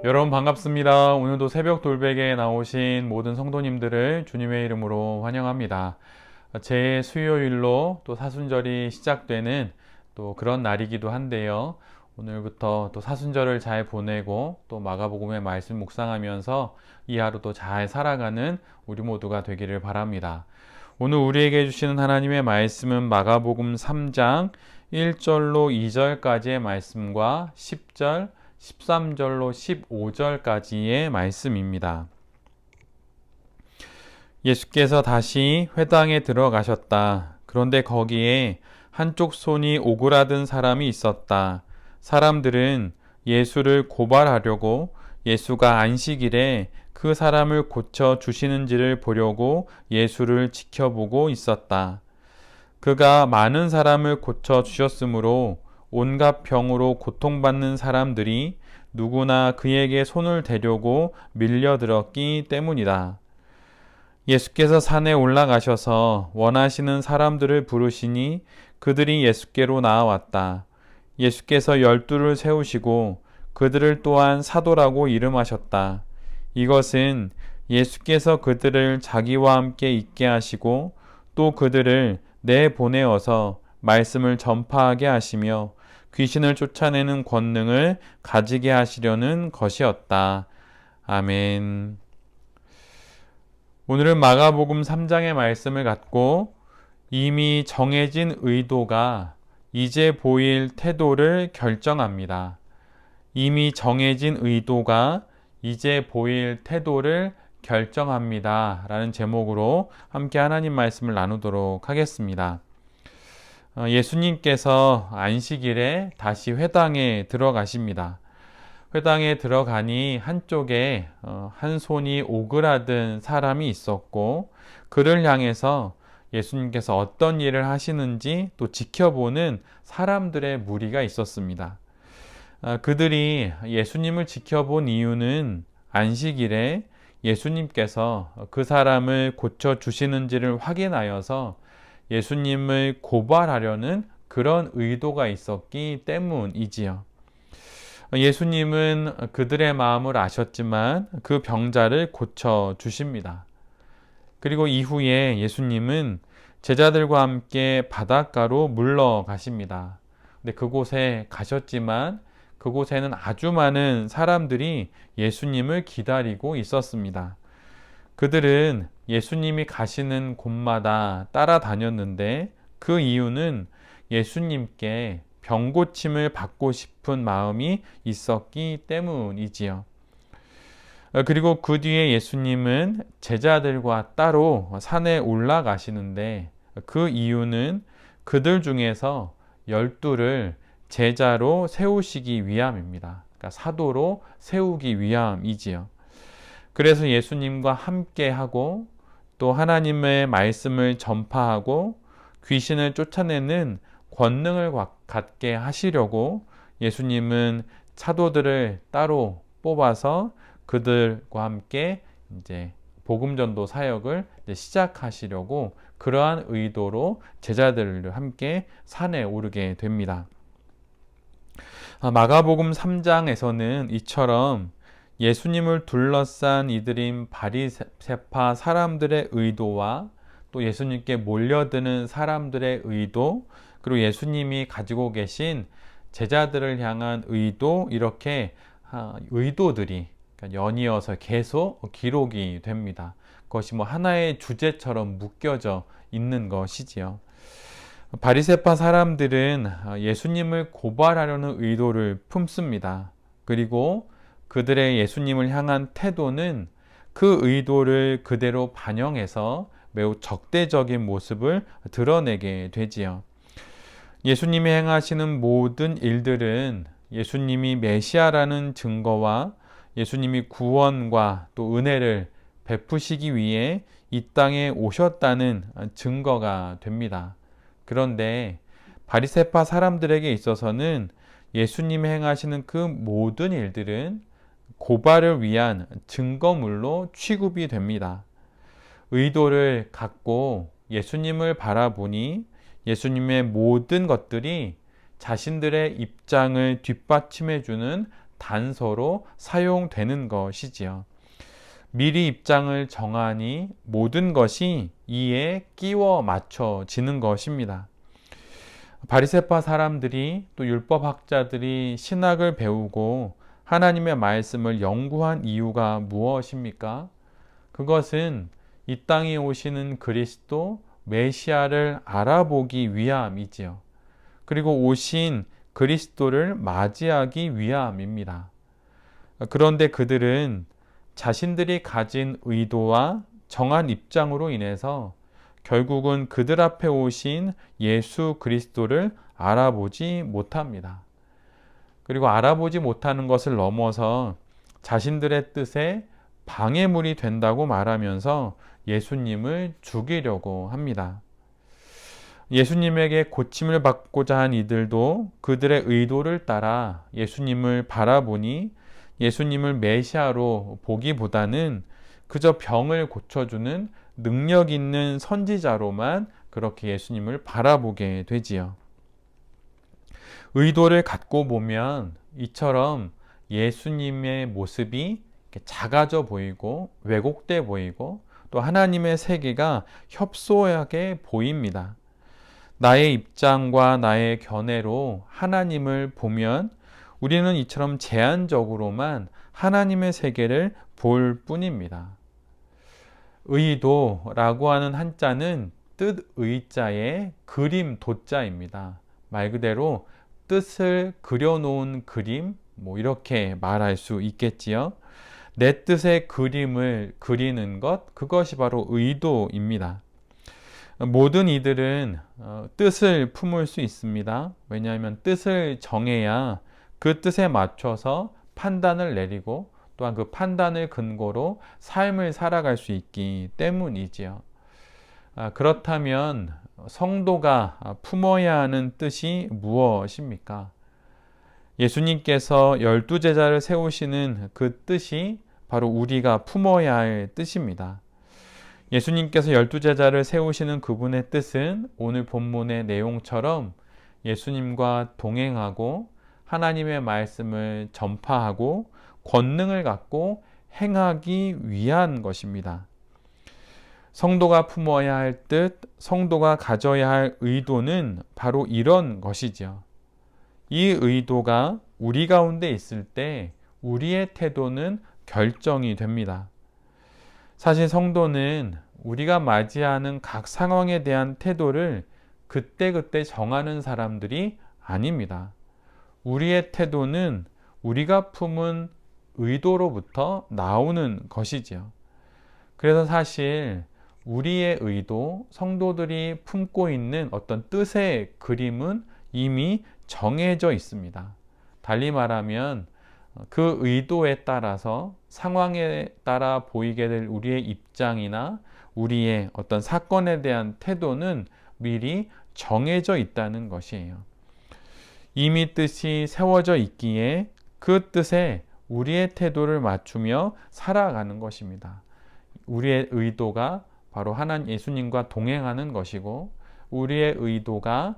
여러분 반갑습니다. 오늘도 새벽 돌베개에 나오신 모든 성도님들을 주님의 이름으로 환영합니다. 제 수요일로 또 사순절이 시작되는 또 그런 날이기도 한데요. 오늘부터 또 사순절을 잘 보내고 또 마가복음의 말씀 묵상하면서 이 하루도 잘 살아가는 우리 모두가 되기를 바랍니다. 오늘 우리에게 주시는 하나님의 말씀은 마가복음 3장 1절로 2절까지의 말씀과 10절, 13절로 15절까지의 말씀입니다. 예수께서 다시 회당에 들어가셨다. 그런데 거기에 한쪽 손이 오그라든 사람이 있었다. 사람들은 예수를 고발하려고 예수가 안식일에 그 사람을 고쳐 주시는지를 보려고 예수를 지켜보고 있었다. 그가 많은 사람을 고쳐 주셨으므로 온갖 병으로 고통받는 사람들이 누구나 그에게 손을 대려고 밀려들었기 때문이다. 예수께서 산에 올라가셔서 원하시는 사람들을 부르시니 그들이 예수께로 나아왔다. 예수께서 12를 세우시고 그들을 또한 사도라고 이름하셨다. 이것은 예수께서 그들을 자기와 함께 있게 하시고 또 그들을 내보내어서 말씀을 전파하게 하시며 귀신을 쫓아내는 권능을 가지게 하시려는 것이었다. 아멘. 오늘은 마가복음 3장의 말씀을 갖고 이미 정해진 의도가 이제 보일 태도를 결정합니다. 이미 정해진 의도가 이제 보일 태도를 결정합니다. 라는 제목으로 함께 하나님 말씀을 나누도록 하겠습니다. 예수님께서 안식일에 다시 회당에 들어가십니다. 회당에 들어가니 한쪽에 한 손이 오그라든 사람이 있었고 그를 향해서 예수님께서 어떤 일을 하시는지 또 지켜보는 사람들의 무리가 있었습니다. 그들이 예수님을 지켜본 이유는 안식일에 예수님께서 그 사람을 고쳐 주시는지를 확인하여서 예수님을 고발하려는 그런 의도가 있었기 때문이지요. 예수님은 그들의 마음을 아셨지만 그 병자를 고쳐 주십니다. 그리고 이후에 예수님은 제자들과 함께 바닷가로 물러가십니다. 근데 그곳에 가셨지만 그곳에는 아주 많은 사람들이 예수님을 기다리고 있었습니다. 그들은 예수님이 가시는 곳마다 따라다녔는데 그 이유는 예수님께 병고침을 받고 싶은 마음이 있었기 때문이지요. 그리고 그 뒤에 예수님은 제자들과 따로 산에 올라가시는데 그 이유는 그들 중에서 12를 제자로 세우시기 위함입니다. 그러니까 사도로 세우기 위함이지요. 그래서 예수님과 함께하고 또 하나님의 말씀을 전파하고 귀신을 쫓아내는 권능을 갖게 하시려고 예수님은 사도들을 따로 뽑아서 그들과 함께 이제 복음전도 사역을 시작하시려고 그러한 의도로 제자들과 함께 산에 오르게 됩니다. 마가복음 3장에서는 이처럼 예수님을 둘러싼 이들인 바리새파 사람들의 의도와 또 예수님께 몰려드는 사람들의 의도, 그리고 예수님이 가지고 계신 제자들을 향한 의도, 이렇게 의도들이 연이어서 계속 기록이 됩니다. 그것이 하나의 주제처럼 묶여져 있는 것이지요. 바리새파 사람들은 예수님을 고발하려는 의도를 품습니다. 그리고 그들의 예수님을 향한 태도는 그 의도를 그대로 반영해서 매우 적대적인 모습을 드러내게 되지요. 예수님이 행하시는 모든 일들은 예수님이 메시아라는 증거와 예수님이 구원과 또 은혜를 베푸시기 위해 이 땅에 오셨다는 증거가 됩니다. 그런데 바리새파 사람들에게 있어서는 예수님이 행하시는 그 모든 일들은 고발을 위한 증거물로 취급이 됩니다. 의도를 갖고 예수님을 바라보니 예수님의 모든 것들이 자신들의 입장을 뒷받침해주는 단서로 사용되는 것이지요. 미리 입장을 정하니 모든 것이 이에 끼워 맞춰지는 것입니다. 바리새파 사람들이 또 율법학자들이 신학을 배우고 하나님의 말씀을 연구한 이유가 무엇입니까? 그것은 이 땅에 오시는 그리스도 메시아를 알아보기 위함이지요. 그리고 오신 그리스도를 맞이하기 위함입니다. 그런데 그들은 자신들이 가진 의도와 정한 입장으로 인해서 결국은 그들 앞에 오신 예수 그리스도를 알아보지 못합니다. 그리고 알아보지 못하는 것을 넘어서 자신들의 뜻에 방해물이 된다고 말하면서 예수님을 죽이려고 합니다. 예수님에게 고침을 받고자 한 이들도 그들의 의도를 따라 예수님을 바라보니 예수님을 메시아로 보기보다는 그저 병을 고쳐주는 능력 있는 선지자로만 그렇게 예수님을 바라보게 되지요. 의도를 갖고 보면 이처럼 예수님의 모습이 작아져 보이고 왜곡돼 보이고 또 하나님의 세계가 협소하게 보입니다. 나의 입장과 나의 견해로 하나님을 보면 우리는 이처럼 제한적으로만 하나님의 세계를 볼 뿐입니다. 의도라고 하는 한자는 뜻 의자의 그림 도자입니다. 말 그대로 뜻을 그려놓은 그림, 이렇게 말할 수 있겠지요. 내 뜻의 그림을 그리는 것, 그것이 바로 의도입니다. 모든 이들은 뜻을 품을 수 있습니다. 왜냐하면 뜻을 정해야 그 뜻에 맞춰서 판단을 내리고 또한 그 판단을 근거로 삶을 살아갈 수 있기 때문이지요. 그렇다면 성도가 품어야 하는 뜻이 무엇입니까? 예수님께서 12제자를 세우시는 그 뜻이 바로 우리가 품어야 할 뜻입니다. 예수님께서 12제자를 세우시는 그분의 뜻은 오늘 본문의 내용처럼 예수님과 동행하고 하나님의 말씀을 전파하고 권능을 갖고 행하기 위한 것입니다. 성도가 품어야 할 뜻, 성도가 가져야 할 의도는 바로 이런 것이죠. 이 의도가 우리 가운데 있을 때 우리의 태도는 결정이 됩니다. 사실 성도는 우리가 맞이하는 각 상황에 대한 태도를 그때그때 정하는 사람들이 아닙니다. 우리의 태도는 우리가 품은 의도로부터 나오는 것이지요. 그래서 사실 우리의 의도, 성도들이 품고 있는 어떤 뜻의 그림은 이미 정해져 있습니다. 달리 말하면 그 의도에 따라서 상황에 따라 보이게 될 우리의 입장이나 우리의 어떤 사건에 대한 태도는 미리 정해져 있다는 것이에요. 이미 뜻이 세워져 있기에 그 뜻에 우리의 태도를 맞추며 살아가는 것입니다. 우리의 의도가 바로 예수님과 동행하는 것이고 우리의 의도가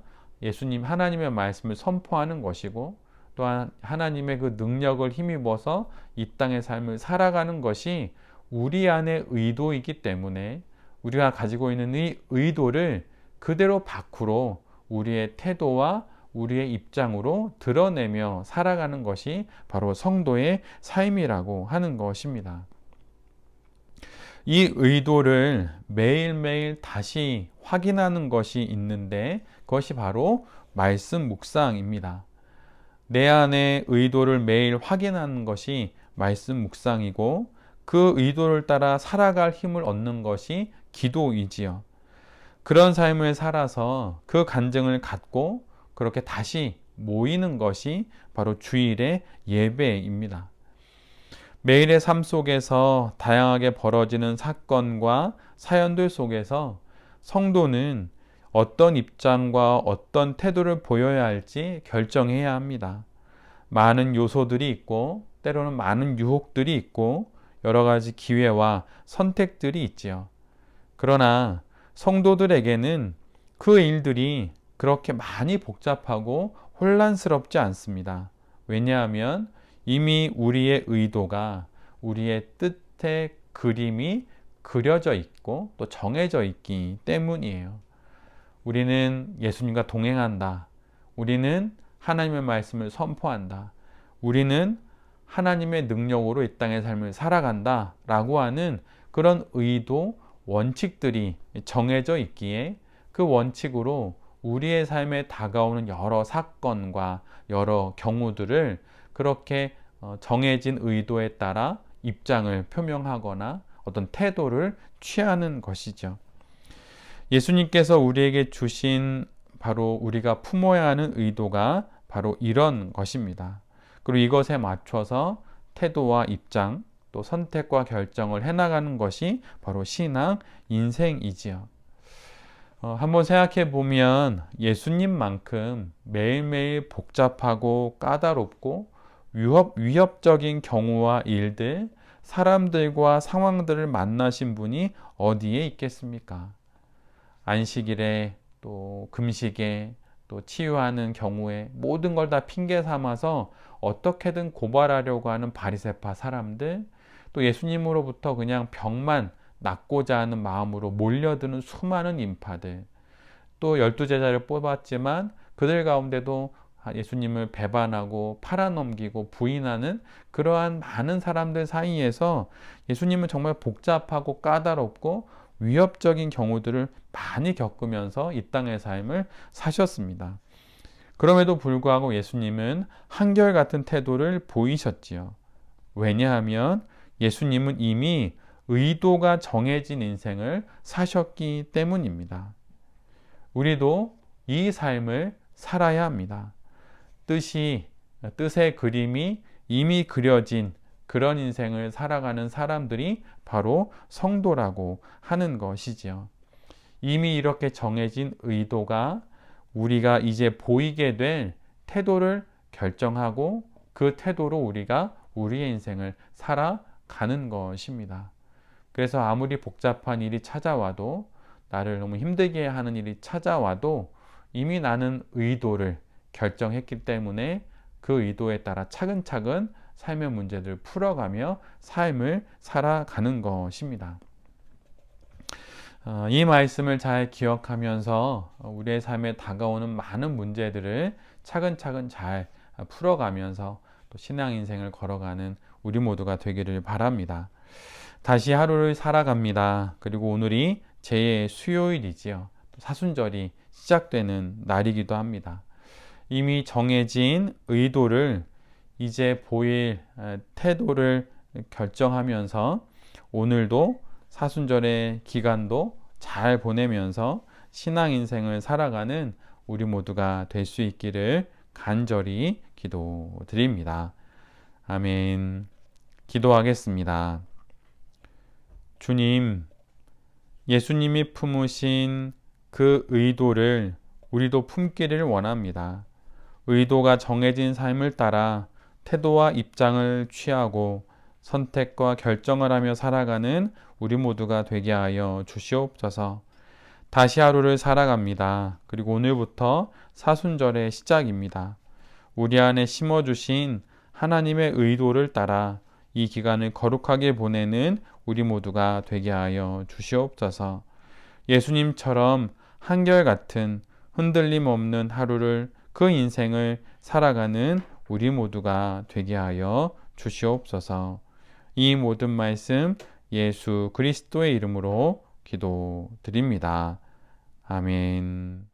하나님의 말씀을 선포하는 것이고 또한 하나님의 그 능력을 힘입어서 이 땅의 삶을 살아가는 것이 우리 안의 의도이기 때문에 우리가 가지고 있는 이 의도를 그대로 밖으로 우리의 태도와 우리의 입장으로 드러내며 살아가는 것이 바로 성도의 삶이라고 하는 것입니다. 이 의도를 매일매일 다시 확인하는 것이 있는데 그것이 바로 말씀 묵상입니다. 내 안의 의도를 매일 확인하는 것이 말씀 묵상이고 그 의도를 따라 살아갈 힘을 얻는 것이 기도이지요. 그런 삶을 살아서 그 간증을 갖고 그렇게 다시 모이는 것이 바로 주일의 예배입니다. 매일의 삶 속에서 다양하게 벌어지는 사건과 사연들 속에서 성도는 어떤 입장과 어떤 태도를 보여야 할지 결정해야 합니다. 많은 요소들이 있고 때로는 많은 유혹들이 있고 여러 가지 기회와 선택들이 있지요. 그러나 성도들에게는 그 일들이 그렇게 많이 복잡하고 혼란스럽지 않습니다. 왜냐하면 이미 우리의 의도가 우리의 뜻의 그림이 그려져 있고 또 정해져 있기 때문이에요. 우리는 예수님과 동행한다. 우리는 하나님의 말씀을 선포한다. 우리는 하나님의 능력으로 이 땅의 삶을 살아간다 라고 하는 그런 의도, 원칙들이 정해져 있기에 그 원칙으로 우리의 삶에 다가오는 여러 사건과 여러 경우들을 그렇게 정해진 의도에 따라 입장을 표명하거나 어떤 태도를 취하는 것이죠. 예수님께서 우리에게 주신 바로 우리가 품어야 하는 의도가 바로 이런 것입니다. 그리고 이것에 맞춰서 태도와 입장, 또 선택과 결정을 해나가는 것이 바로 신앙, 인생이지요. 한번 생각해 보면 예수님만큼 매일매일 복잡하고 까다롭고 위협적인 경우와 일들, 사람들과 상황들을 만나신 분이 어디에 있겠습니까? 안식일에 또 금식에 또 치유하는 경우에 모든 걸 다 핑계 삼아서 어떻게든 고발하려고 하는 바리새파 사람들, 또 예수님으로부터 그냥 병만 낫고자 하는 마음으로 몰려드는 수많은 인파들, 또 12제자를 뽑았지만 그들 가운데도 예수님을 배반하고 팔아넘기고 부인하는 그러한 많은 사람들 사이에서 예수님은 정말 복잡하고 까다롭고 위협적인 경우들을 많이 겪으면서 이 땅의 삶을 사셨습니다. 그럼에도 불구하고 예수님은 한결같은 태도를 보이셨지요. 왜냐하면 예수님은 이미 의도가 정해진 인생을 사셨기 때문입니다. 우리도 이 삶을 살아야 합니다. 뜻의 그림이 이미 그려진 그런 인생을 살아가는 사람들이 바로 성도라고 하는 것이지요. 이미 이렇게 정해진 의도가 우리가 이제 보이게 될 태도를 결정하고 그 태도로 우리가 우리의 인생을 살아가는 것입니다. 그래서 아무리 복잡한 일이 찾아와도, 나를 너무 힘들게 하는 일이 찾아와도 이미 나는 의도를 결정했기 때문에 그 의도에 따라 차근차근 삶의 문제들을 풀어가며 삶을 살아가는 것입니다. 이 말씀을 잘 기억하면서 우리의 삶에 다가오는 많은 문제들을 차근차근 잘 풀어가면서 또 신앙 인생을 걸어가는 우리 모두가 되기를 바랍니다. 다시 하루를 살아갑니다. 그리고 오늘이 제 수요일이지요. 또 사순절이 시작되는 날이기도 합니다. 이미 정해진 의도를 이제 보일 태도를 결정하면서 오늘도 사순절의 기간도 잘 보내면서 신앙 인생을 살아가는 우리 모두가 될 수 있기를 간절히 기도드립니다. 아멘. 기도하겠습니다. 주님, 예수님이 품으신 그 의도를 우리도 품기를 원합니다. 의도가 정해진 삶을 따라 태도와 입장을 취하고 선택과 결정을 하며 살아가는 우리 모두가 되게 하여 주시옵소서. 다시 하루를 살아갑니다. 그리고 오늘부터 사순절의 시작입니다. 우리 안에 심어주신 하나님의 의도를 따라 이 기간을 거룩하게 보내는 우리 모두가 되게 하여 주시옵소서. 예수님처럼 한결같은 흔들림 없는 하루를, 그 인생을 살아가는 우리 모두가 되게 하여 주시옵소서. 이 모든 말씀 예수 그리스도의 이름으로 기도드립니다. 아멘.